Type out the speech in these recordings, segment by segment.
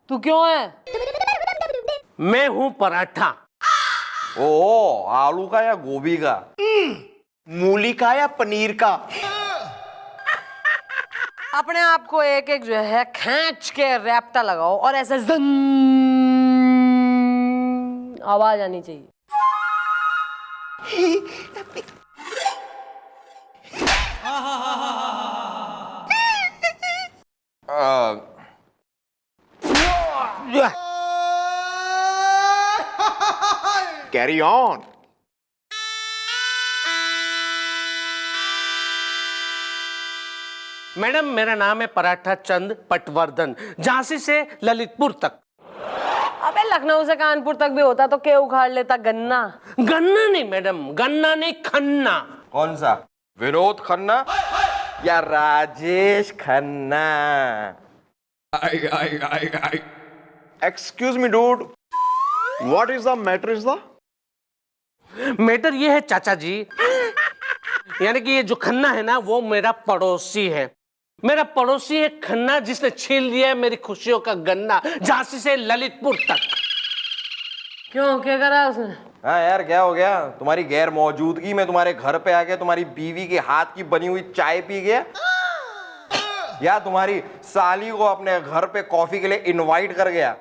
तू क्यों है? मैं हूं पराठा। ओ, आलू का या गोभी का? मूली का या पनीर का? अपने आप को एक एक जो है खींच के रैप्टा लगाओ और ऐसे जन आवाज आनी चाहिए। Carry on. मैडम मेरा नाम है पराठा चंद पटवर्धन, झांसी से ललितपुर तक। अबे लखनऊ से कानपुर तक भी होता तो क्या उखाड़ लेता? गन्ना। गन्ना नहीं मैडम, गन्ना नहीं खन्ना। कौन सा? विनोद खन्ना या Rajesh Khanna? Excuse me dude, what is the matter is the? Matter ये है चाचा जी, यानी कि ये जो खन्ना है ना वो मेरा पड़ोसी है। मेरा पड़ोसी है खन्ना जिसने छीन लिया है मेरी खुशियों का गन्ना, झांसी से ललितपुर तक। क्यों, क्या करा उसने? हाँ यार, क्या हो गया? तुम्हारी गैर मौजूदगी में तुम्हारे घर पे आके तुम्हारी बीवी के हाथ की बनी हुई चाय पी गया, या तुम्हारी साली को अपने घर पे कॉफी के लिए इनवाइट कर गया?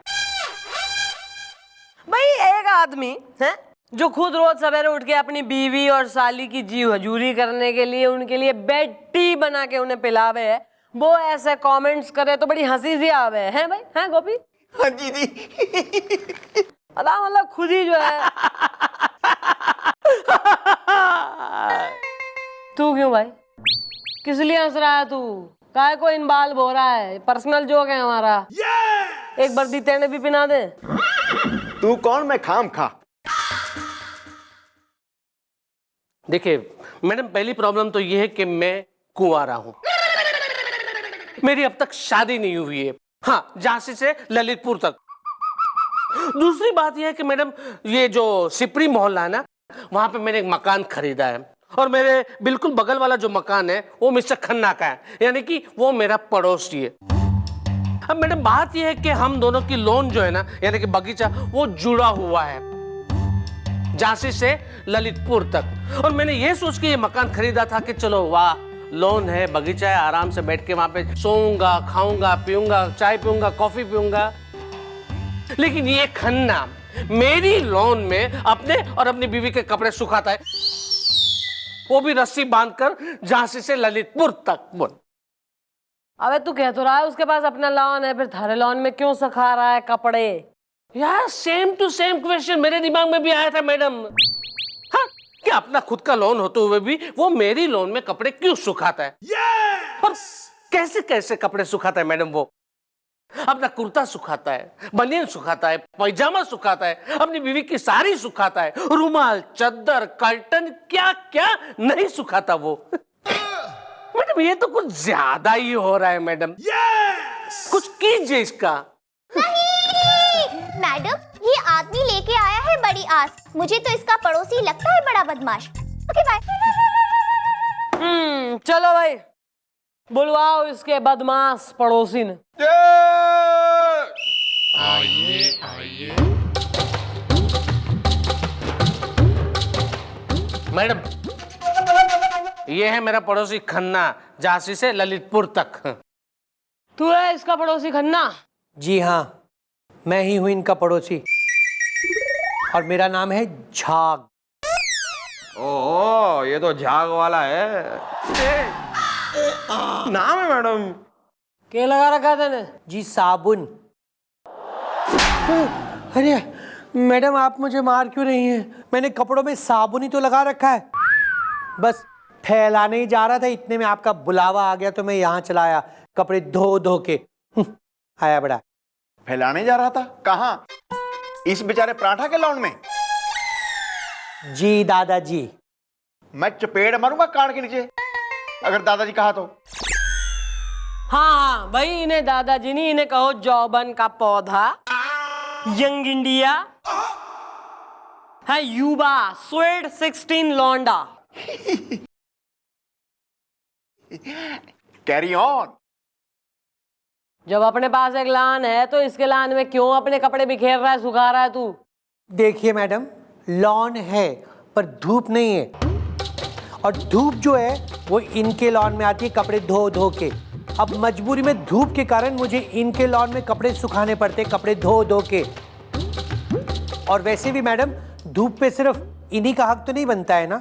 भाई एक आदमी है जो खुद रोज सवेरे उठ के अपनी बीवी और साली की जी हजूरी करने के लिए उनके लिए बेड टी बना के उन्हें पिलावे है, वो ऐसे कमेंट्स करे तो बड़ी हंसी सी आवे है भाई। हैं गोपी? हाँ जी जी। अदा मतलब खुद ही जो है। तू क्यों भाई, किस लिए हंस रहा है तू? काहे को इनबाल हो रहा है? पर्सनल जोक है हमारा। एक वर्दी तेने भी पिना दे। तू कौन, मैं खाम खा। देखिए मैडम, पहली प्रॉब्लम तो ये है कि मैं कुंवारा हूं, मेरी अब तक शादी नहीं हुई है। हाँ, झांसी से ललितपुर तक। दूसरी बात यह है कि मैडम ये जो सिपरी मोहल्ला है ना, वहां पे मैंने एक मकान खरीदा है और मेरे बिल्कुल बगल वाला जो मकान है वो मिस्टर खन्ना का है, यानी कि वो मेरा पड़ोसी है। अब मैडम बात यह है कि हम दोनों की लोन जो है ना, यानी कि बगीचा, वो जुड़ा हुआ है झांसी से ललितपुर तक। और मैंने ये सोच के ये मकान खरीदा था कि चलो वाह, लोन है, बगीचा है, आराम से बैठ के वहां पे सोऊंगा, खाऊंगा, पीऊंगा, चाय पीऊंगा, कॉफी पीऊंगा। लेकिन ये खन्ना मेरी लोन में अपने और अपनी बीवी के कपड़े सुखाता है, वो भी रस्सी बांधकर झांसी से ललितपुर तक। बोल। अबे तू कह तो रहा है उसके पास अपना लॉन है, फिर थारे लॉन में क्यों सुखा रहा है कपड़े? यार सेम टू सेम क्वेश्चन मेरे दिमाग में भी आया था मैडम। हाँ, क्या अपना खुद का लोन होते हुए भी वो मेरी लोन में कपड़े क्यों सुखाता है? और कैसे कैसे कपड़े सुखाता है मैडम? वो अपना कुर्ता सुखाता है, बनियान सुखाता है, पैजामा सुखाता है, अपनी बीवी की साड़ी सुखाता है, रुमाल, चद्दर, कर्टन, क्या क्या नहीं सुखाता वो। मैडम ये तो कुछ ज्यादा ही हो रहा है मैडम। कुछ कीजिए इसका। मैडम, ये आदमी लेके आया है बड़ी आस। मुझे तो इसका पड़ोसी लगता है बड़ा बदमाश। Okay bye. चलो भाई, बुलवाओ इसके बदमाश पड़ोसी ने। मैडम ये है मेरा पड़ोसी खन्ना, झांसी से ललितपुर तक। तू है इसका पड़ोसी खन्ना? जी हाँ, मैं ही हूं इनका पड़ोसी और मेरा नाम है झाग। ओह, ये तो झाग वाला है। नाम है मैडम। क्या लगा रखा था? जी साबुन। अरे मैडम, आप मुझे मार क्यों रही हैं? मैंने कपड़ों में साबुन ही तो लगा रखा है, बस फैलाने ही जा रहा था, इतने में आपका बुलावा आ गया तो मैं यहाँ चला आया कपड़े धो धो के। आया बड़ा। फैलाने जा रहा था? कहाँ? इस बेचारे पराठा के लॉन में? जी दादाजी। मैं चपेड़ मारूंगा कान के नीचे अगर दादाजी कहा तो। हाँ भाई, इन्हें दादाजी नहीं, इन्हें कहो जौबन का पौधा, यंग इंडिया है, युवा, स्वीट 16 लौंडा। Carry on. जब अपने पास एक लान है तो इसके लान में क्यों अपने कपड़े बिखेर रहा है, सुखा रहा है तू? देखिए मैडम, लॉन है पर धूप नहीं है, और धूप जो है वो इनके लॉन में आती है कपड़े धो धो के। अब मजबूरी में धूप के कारण मुझे इनके लॉन में कपड़े सुखाने पड़ते, कपड़े धो धो के। और वैसे भी मैडम, धूप पे सिर्फ इन्हीं का हक तो नहीं बनता है ना।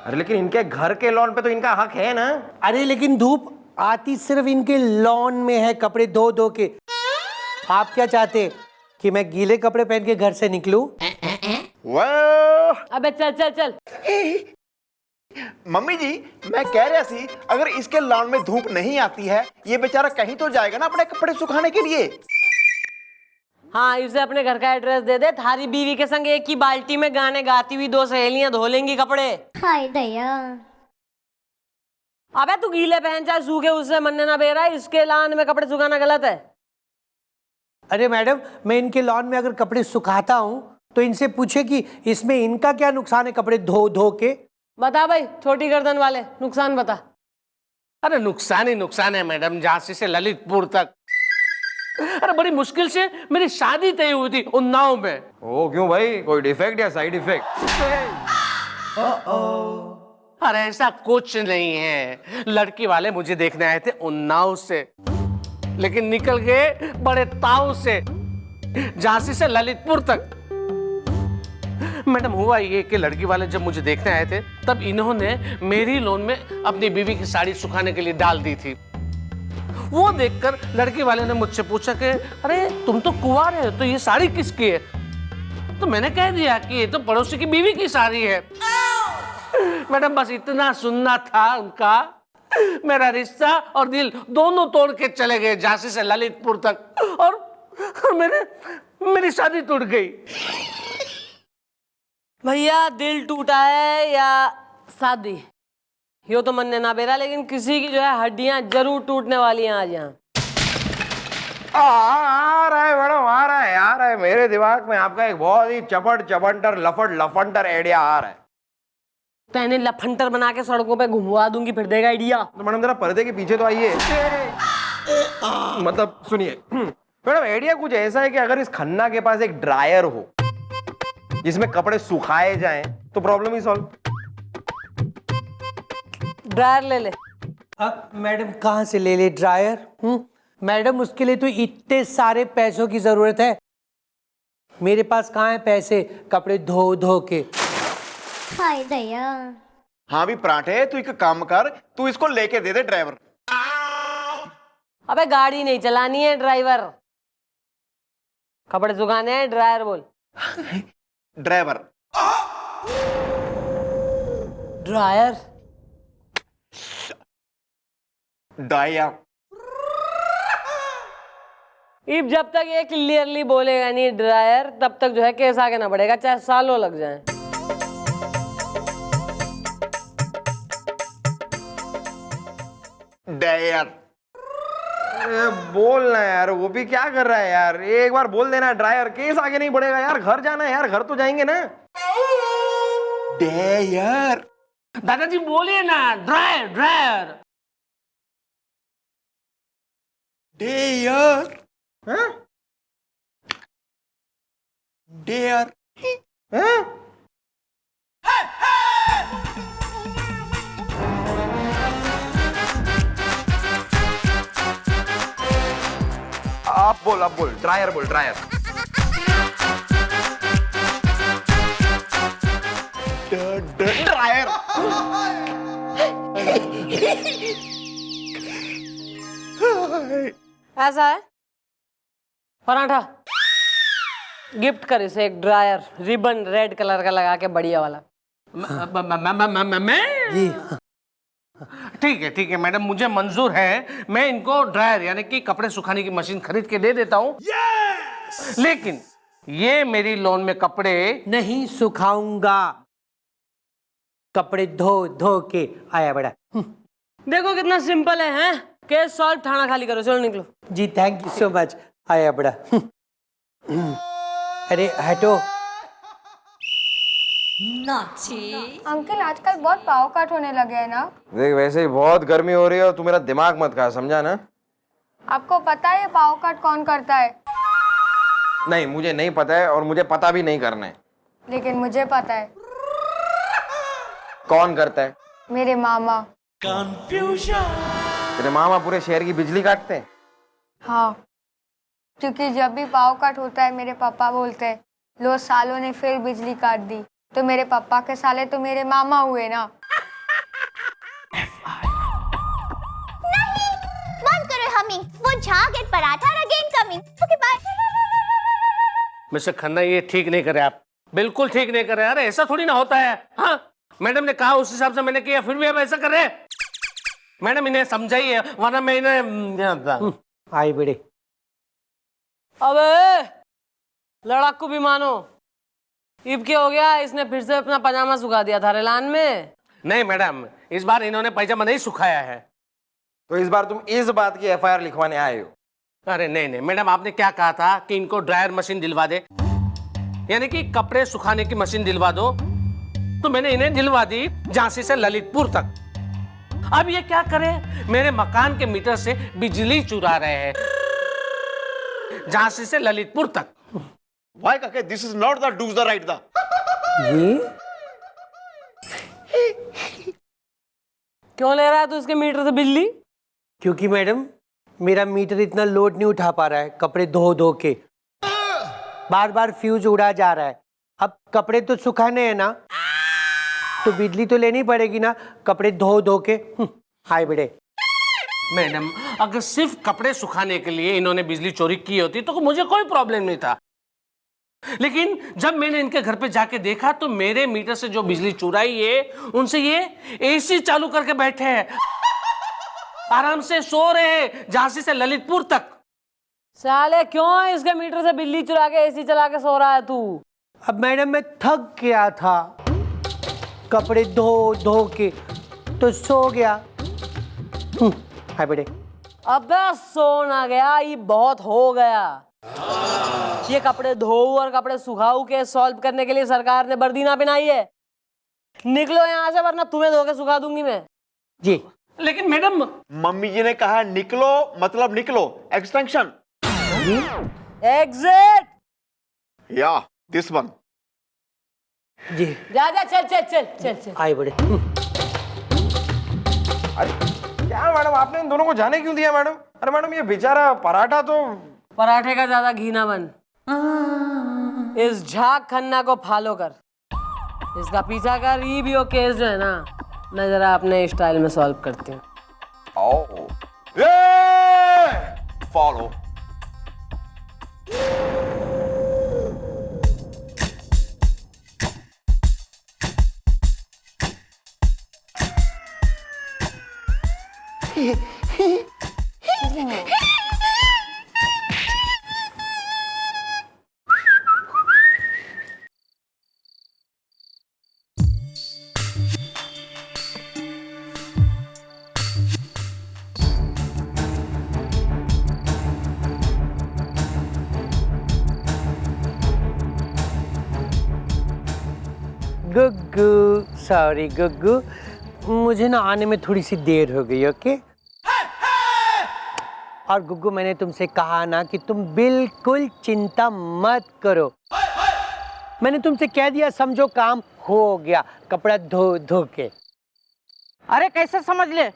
अरे लेकिन इनके घर के लॉन पे तो इनका हक है ना। अरे लेकिन धूप आती सिर्फ इनके लॉन में है, कपड़े धो धो के। आप क्या चाहते कि मैं गीले कपड़े पहन के घर से निकलूं? वाह अबे चल चल चल। मम्मी जी, मैं कह रहा सी अगर इसके लॉन में धूप नहीं आती है, ये बेचारा कहीं तो जाएगा ना अपने कपड़े सुखाने के लिए। हाँ, इसे अपने घर का एड्रेस दे दे, थारी बीवी के संग एक ही बाल्टी में गाने गाती हुई 2 सहेलियां धो लेंगी कपड़े। हाय दया। अबे तू गीले पहन चाहे सूखे, उससे मन्ने ना बेरा, इसके लान में कपड़े सुखाना गलत है। अरे मैडम, मैं इनके लॉन में अगर कपड़े सुखाता हूं तो इनसे पूछे कि इसमें इनका क्या नुकसान है कपड़े धो धो के। बता भाई, छोटी गर्दन वाले, नुकसान बता। अरे नुकसान ही नुकसान है मैडम, झांसी से ललितपुर तक। अरे बड़ी मुश्किल से मेरी शादी तय हुई थी उन्नाव में। ओ क्यों भाई, कोई डिफेक्ट या साइड इफेक्ट? अरे ऐसा कुछ नहीं है, लड़की वाले मुझे देखने आए थे उन्नाव से, लेकिन निकल गए बड़े ताव से, झांसी से ललितपुर तक। मैडम हुआ ये कि लड़की वाले जब मुझे देखने आए थे तब इन्होंने मेरी लॉन में अपनी बीवी की साड़ी सुखाने के लिए डाल दी थी। वो देखकर लड़की वाले ने मुझसे पूछा कि अरे तुम तो कुंवार है, तो ये साड़ी किसकी है? तो मैंने कह दिया कि ये तो पड़ोसी की बीवी की साड़ी है। मैडम बस इतना सुनना था उनका, मेरा रिश्ता और दिल दोनों तोड़ के चले गए झांसी से ललितपुर तक, और मेरी शादी टूट गई। भैया दिल टूटा है या शादी, यो तो मन्ने ना बेरा, लेकिन किसी की जो है हड्डियां जरूर टूटने वाली हैं आज यहाँ। आ रहा है मैडम, आ रहा है मेरे दिमाग में आपका एक बहुत ही चपट चपंटर लफट लफंटर आइडिया आ रहा है। तेने लफंटर बना के सड़कों पे घुमवा दूंगी, फिर देगा आइडिया। तो मैडम जरा पर्दे के पीछे तो आइए। मतलब सुनिए मैडम, आइडिया कुछ ऐसा है कि अगर इस खन्ना के पास एक ड्रायर हो जिसमें कपड़े सुखाए जाएं तो प्रॉब्लम ही सॉल्व। ड्रायर ले ले। मैडम कहाँ से ले ले ड्रायर? मैडम उसके लिए तो इतने सारे पैसों की जरूरत है, मेरे पास कहाँ है पैसे कपड़े धो धो के। हाय दया। हाँ भी पराठे, तू एक काम कर, तू इसको लेके दे दे ड्राइवर। अबे गाड़ी नहीं चलानी है ड्राइवर, कपड़े सुखाने हैं, ड्रायर बोल। ड्राइवर। ड्रायर डाया। इब जब तक ये क्लियरली बोलेगा नहीं ड्रायर, तब तक जो है केस आगे ना बढ़ेगा, चाहे सालों लग जाए। डायर। अरे बोलना यार, वो भी क्या कर रहा है यार, एक बार बोल देना ड्रायर, केस आगे नहीं बढ़ेगा यार। घर जाना है यार, घर तो जाएंगे ना। डायर। दादाजी बोलिए ना, ड्रायर ड्रायर। डायर। हाँ? डायर। हाँ? आप बोल ड्रायर बोल, ड्रायर। ड्रायर। ऐसा है पराठा, गिफ्ट कर इसे एक ड्रायर, रिबन रेड कलर का लगा के बढ़िया वाला। मैं जी ठीक है मैडम, मुझे मंजूर है। मैं इनको ड्रायर यानी कि कपड़े सुखाने की मशीन खरीद के दे देता हूँ। लेकिन ये मेरी लॉन में कपड़े नहीं सुखाऊंगा, कपड़े धो धो के आया बड़ा। देखो कितना सिंपल है, हैं? केस सॉल्व, थाना खाली करो, चलो निकलो। जी थैंक यू सो मच, आया बड़ा। अरे हटो। अंकल आजकल बहुत पाव काट होने लगे हैं ना। देख वैसे ही बहुत गर्मी हो रही है और तू मेरा दिमाग मत खा, समझा ना। आपको पता है पाव कट कौन करता है? नहीं, मुझे नहीं पता है और मुझे पता भी नहीं करना है। लेकिन मुझे पता है, कौन करता है? मेरे मामा। तेरे मामा पूरे शहर की बिजली काटते हैं? हाँ, क्योंकि जब भी पाव कट होता है मेरे पापा बोलते हैं लो सालों ने फिर बिजली काट दी, तो मेरे पापा के साले तो मेरे मामा हुए ना। बंद करो हमी, वो झाग and paratha again coming. Okay bye. Mister Khanna, ये ठीक नहीं करे आप, बिल्कुल ठीक नहीं करे। अरे ऐसा थोड़ी ना होता है। हाँ, मैडम ने कहा उस हिसाब से मैंने किया, फिर भी आप ऐसा कर रहे हैं। मैडम इन्हें समझाइए, वरना मैं इन्हें आई बेटे। अबे लड़ाकू भी मानो, इब क्या हो गया? इसने फिर से अपना पजामा सुखा दिया था रेलान में। नहीं मैडम, इस बार इन्होंने पैजामा नहीं सुखाया है। तो इस बार तुम इस बात की FIR लिखवाने आए हो? अरे नहीं नहीं मैडम, आपने क्या कहा था कि इनको ड्रायर मशीन दिलवा दे, यानी कि कपड़े सुखाने की मशीन दिलवा दो। तो मैंने इन्हें दिलवा दी झांसी से ललितपुर तक। अब ये क्या करे, मेरे मकान के मीटर से बिजली चुरा रहे हैं, झांसी से ललितपुर तक। Why काके? This is not the do's the right the. ये क्यों ले रहा है तू इसके मीटर से बिजली? क्योंकि मैडम मेरा मीटर इतना लोड नहीं उठा पा रहा है, कपड़े धो धो के बार बार फ्यूज उड़ा जा रहा है। अब कपड़े तो सुखाने हैं ना, तो बिजली तो लेनी पड़ेगी ना, कपड़े धो धो के। हाय बेटे। मैडम, अगर सिर्फ कपड़े सुखाने के लिए इन्होंने बिजली चोरी की होती तो मुझे कोई प्रॉब्लम नहीं था, लेकिन जब मैंने इनके घर पे जाके देखा तो मेरे मीटर से जो बिजली चुराई है उनसे ये AC चालू करके बैठे हैं, आराम से सो रहे हैं झांसी से ललितपुर तक। साले क्यों इसके मीटर से बिजली चुरा के AC चला के सो रहा है तू? अब मैडम मैं थक गया था, कपड़े धो धो के, तो सो गया। हाय बेटे। अबे सो ना गया, ये बहुत हो गया। ये कपड़े धोऊ और कपड़े सुखाऊ के सॉल्व करने के लिए सरकार ने वर्दी ना बनाई है। निकलो यहाँ से, वरना तुम्हें धो के सुखा दूंगी मैं। जी। लेकिन मैडम, मम्मी जी ने कहा निकलो मतलब निकलो, एक्सटेंशन। एग्जिट। या दिस वन। जी। जा जा, चल चल चल चल चल। आए बड़े। अरे क्या मैडम, आपने इन दोनों को जाने क्यों दिया मैडम? अरे मैडम, ये बेचारा पराठा तो। पराठे का ज्यादा घी ना बन, इस झाग खन्ना को फॉलो कर, इसका पीछा कर। ये भी वो केस जो है ना, मैं जरा अपने स्टाइल में सॉल्व करती हूँ। आओ फॉलो। गुग्गू, सॉरी गुग्गू, मुझे ना आने में थोड़ी सी देर हो गई। ओके। और गुग्गू, मैंने तुमसे कहा ना कि तुम बिल्कुल चिंता मत करो। मैंने तुमसे कह दिया, समझो काम हो गया, कपड़ा धो धो के। अरे कैसे समझ ले,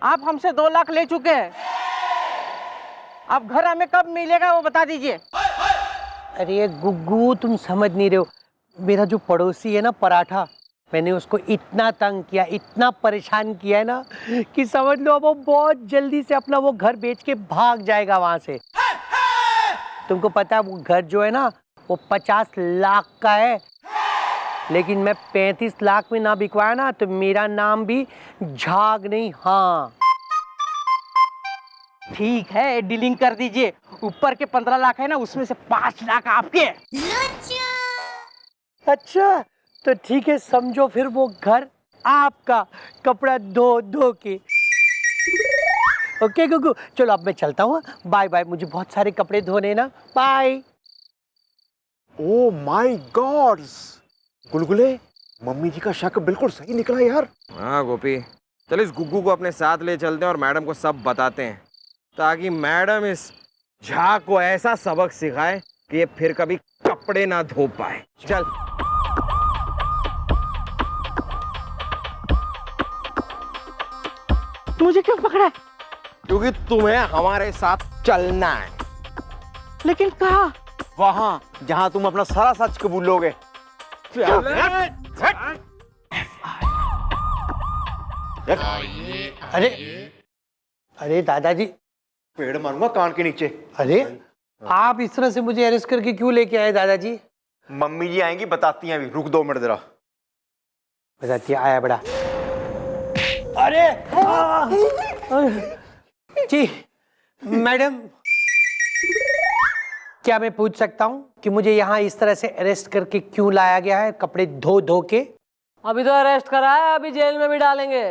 आप हमसे 2 लाख ले चुके हैं, अब घर हमें कब मिलेगा वो बता दीजिए। अरे गुग्गू, तुम समझ नहीं रहे हो, मेरा जो पड़ोसी है ना पराठा, मैंने उसको इतना तंग किया, इतना परेशान किया है ना, कि समझ लो अब वो बहुत जल्दी से अपना वो घर बेच के भाग जाएगा वहां से। तुमको पता है वो घर जो है ना, वो 50 लाख का है, लेकिन मैं 35 लाख में ना बिकवाया ना, तो मेरा नाम भी झाग नहीं। हाँ ठीक है, डीलिंग कर दीजिए। ऊपर के 15 लाख है ना, उसमें से 5 लाख आपके। अच्छा तो ठीक है, समझो फिर वो घर आपका, कपड़ा धो धो के। ओके गुग्गू, चलो अब मैं चलता हूँ। बाय बाय, मुझे बहुत सारे कपड़े धोने ना। बाय। ओ माय गॉड, गुलगुले, मम्मी जी का शक बिल्कुल सही निकला यार। हाँ गोपी, चलो इस गुग्गू को अपने साथ ले चलते हैं और मैडम को सब बताते हैं। ताकि मैडम इस झा को ऐसा सबक सिखाए कि ये फिर कभी कपड़े ना धो पाए। चल। मुझे क्यों पकड़ा है? क्योंकि तुम्हें हमारे साथ चलना है। लेकिन कहाँ? वहां जहां तुम अपना सारा सच कबूलोगे। अरे अरे दादाजी, पेड़ मारूंगा कान के नीचे। अरे आप इस तरह से मुझे अरेस्ट करके क्यों लेके आए दादाजी? मम्मी जी आएंगी, बताती हैं अभी। रुक 2 मिनट जरा। बताती आया बड़ा। अरे जी मैडम, क्या मैं पूछ सकता हूँ कि मुझे यहाँ इस तरह से अरेस्ट करके क्यों लाया गया है, कपड़े धो धो के? अभी तो अरेस्ट करा है, अभी जेल में भी डालेंगे।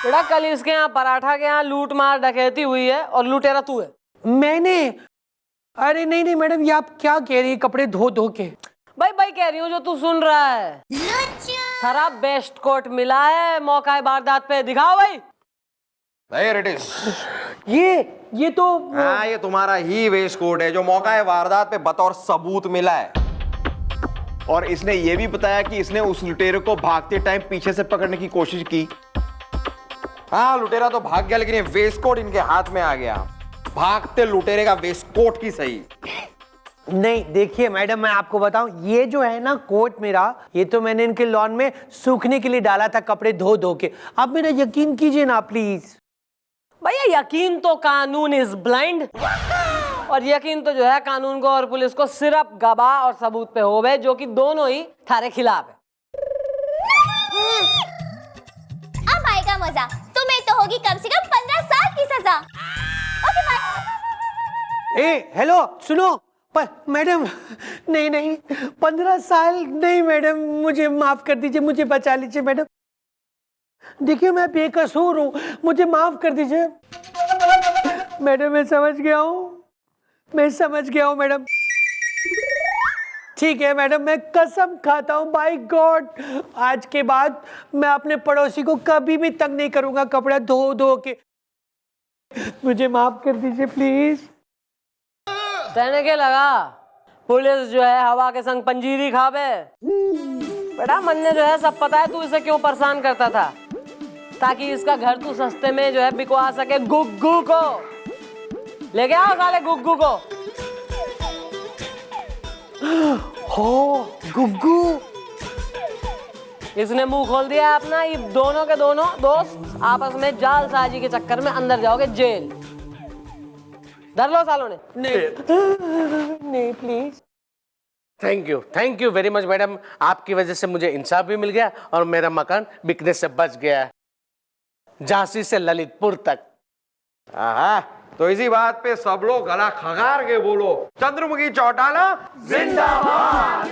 बेटा कल इसके यहाँ पराठा के यहाँ लूट मार डकैती हुई है और लुटेरा तू है। मैंने? अरे नहीं नहीं मैडम, ये आप क्या कह रही है, कपड़े धो धो के? भाई कह रही हूँ जो तू सुन रहा है। थारा बेस्ट कोट मिला है मौका वारदात पे, दिखाओ भाई। There it is। ये तो हाँ, ये तुम्हारा ही वेस्ट कोट है जो मौका है वारदात पे बतौर सबूत मिला है। और इसने ये भी बताया कि इसने उस लुटेरे को भागते टाइम पीछे से पकड़ने की कोशिश की। हाँ, लुटेरा तो भाग गया लेकिन ये वेस्ट कोट इनके हाथ में आ गया। भागते लुटेरे का वेस्ट कोट की सही। नहीं, देखिए मैडम, मैं आपको बताऊं, ये जो है ना कोट मेरा, ये तो मैंने इनके लॉन में सूखने के लिए डाला था, कपड़े धो धो के। आप मेरा यकीन कीजिए ना प्लीज। भैया यकीन तो कानून इज ब्लाइंड, और यकीन तो जो है कानून को और पुलिस को सिर्फ गवाह और सबूत पे होवे, जो कि दोनों ही थारे खिलाफ है। अब आएगा मजा। तुम्हें तो होगी कम से कम 15 साल की सजा। Okay bye. ए हेलो सुनो, मैडम नहीं नहीं 15 साल नहीं मैडम, मुझे माफ कर दीजिए, मुझे बचा लीजिए मैडम। देखिए मैं बेकसूर हूँ, मुझे माफ कर दीजिए मैडम। मैं समझ गया हूँ मैडम। ठीक है मैडम, मैं कसम खाता हूँ बाय गॉड, आज के बाद मैं अपने पड़ोसी को कभी भी तंग नहीं करूंगा कपड़ा धो धो के। मुझे माफ कर दीजिए प्लीज। कहने के लगा पुलिस जो है हवा के संग पंजीरी खावे। बेटा मन ने जो है सब पता है तू इसे क्यों परेशान करता था, ताकि इसका घर तू सस्ते में जो है बिकवा सके। गुग्गू को लेके आओ, साले गुग्गू को। हो गुग्गू, इसने मुंह खोल दिया है अपना। ये दोनों के दोनों दोस्त आपस में जालसाजी के चक्कर में अंदर जाओगे जेल। धर लो सालों ने। नहीं please. Thank you very much madam, आपकी वजह से मुझे इंसाफ भी मिल गया और मेरा मकान बिकने से बच गया है, झांसी से ललितपुर तक। हाँ, तो इसी बात पे सब लोग गला खंगार के बोलो, चंद्रमुखी चौटाला जिंदाबाद।